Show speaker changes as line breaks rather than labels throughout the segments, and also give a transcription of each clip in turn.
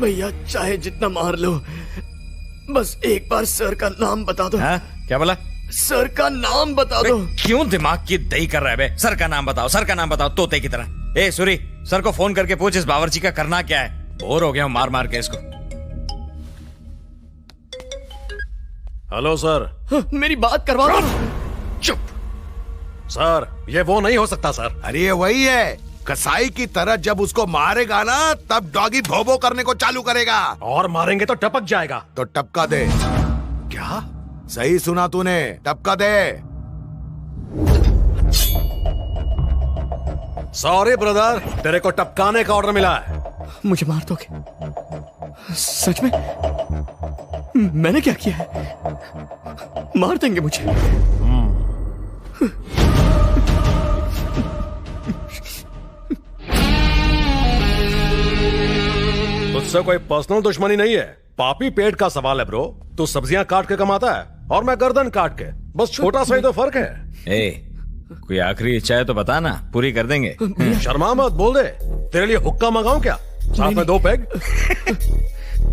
भैया चाहे जितना मार लो, बस एक बार सर का नाम बता दो।
हाँ? क्या बोला?
सर का नाम बता दो।
क्यों दिमाग की दही कर रहा है बे? सर का नाम बताओ, सर का नाम बताओ, तोते की तरह। ए सूरी, सर को फोन करके पूछ इस बावर्ची का करना क्या है। बोर हो गया हूं मार मार के इसको।
Hello sir.
मेरी बात करवा दो।
चुप सर, ये वो नहीं हो सकता सर।
अरे ये वही है, कसाई की तरह जब उसको मारेगा ना तब डॉगी भोबो करने को चालू करेगा।
और मारेंगे तो टपक जाएगा।
तो टपका दे।
क्या?
सही सुना तूने, टपका दे।
सॉरी ब्रदर, तेरे को टपकाने का ऑर्डर मिला है।
मुझे मार दोगे? सच में? मैंने क्या किया है? मार देंगे मुझे?
तुझसे कोई पर्सनल दुश्मनी नहीं है, पापी पेट का सवाल है ब्रो। तू सब्जियां काट के कमाता है और मैं गर्दन काट के, बस छोटा सा ही तो फर्क है।
ए, कोई आखिरी इच्छा है तो बता ना, पूरी कर देंगे।
शर्मा मत, बोल दे। तेरे लिए हुक्का मंगाऊं क्या? साथ में 2 पैग।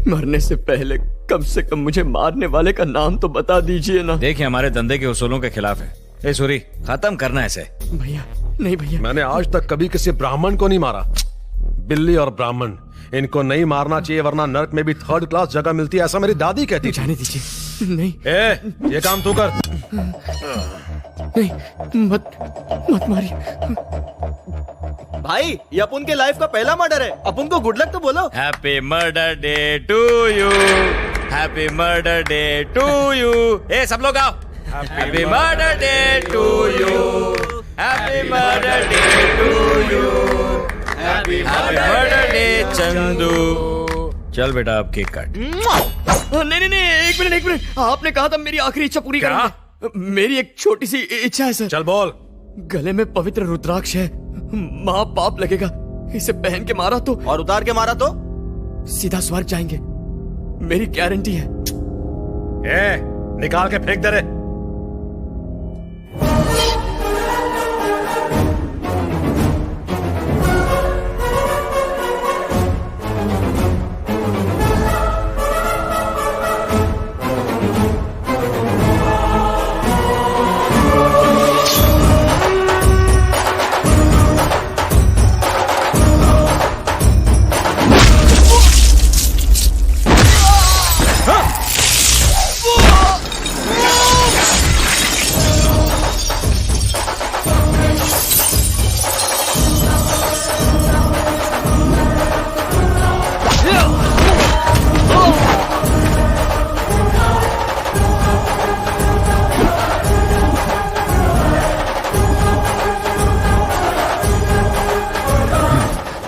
मरने से पहले कम से कम मुझे मारने वाले का नाम तो बता दीजिए ना।
देखिए हमारे धंधे के उसूलों के खिलाफ है। ए सूरी, खत्म करना ऐसे।
भैया नहीं भैया,
मैंने आज तक कभी किसी ब्राह्मण को नहीं मारा। बिल्ली और ब्राह्मण, इनको नहीं मारना चाहिए वरना नर्क में भी 3rd क्लास जगह मिलती है, ऐसा मेरी दादी कहती थी।
जाने दीजिए। नहीं
ये काम तू कर।
नहीं, मत मारिए
भाई। ये अपन के लाइफ का पहला मर्डर है, अपन को गुड लक तो बोलो।
Happy murder day to you, happy murder day to you. ए सब लोग आओ। Happy murder day to you, happy murder day to you, happy murder day Chandu. चल बेटा अब केक काट।
नहीं, एक मिनट। आपने कहा था मेरी आखिरी इच्छा पूरी करेंगे। मेरी एक छोटी सी इच्छा है सर।
चल बोल।
गले में पवित्र रुद्राक्ष है, माँ पाप लगेगा। इसे पहन के मारा तो,
और उतार के मारा तो
सीधा स्वर्ग जाएंगे, मेरी गारंटी है।
निकाल के फेंक दे रे।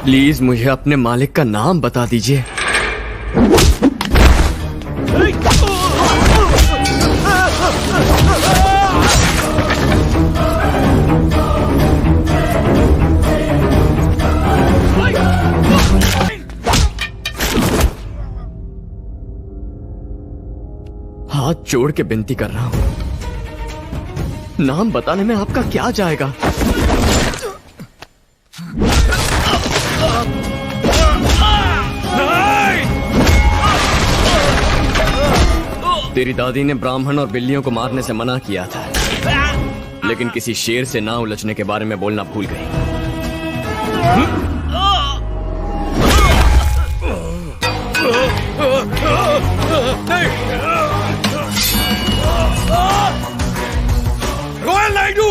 प्लीज मुझे अपने मालिक का नाम बता दीजिए। हाथ जोड़ के विनती कर रहा हूं, नाम बताने में आपका क्या जाएगा? तेरी दादी ने ब्राह्मण और बिल्लियों को मारने से मना किया था, लेकिन किसी शेर से ना उलझने के बारे में बोलना भूल गई।
रॉयल नायडू!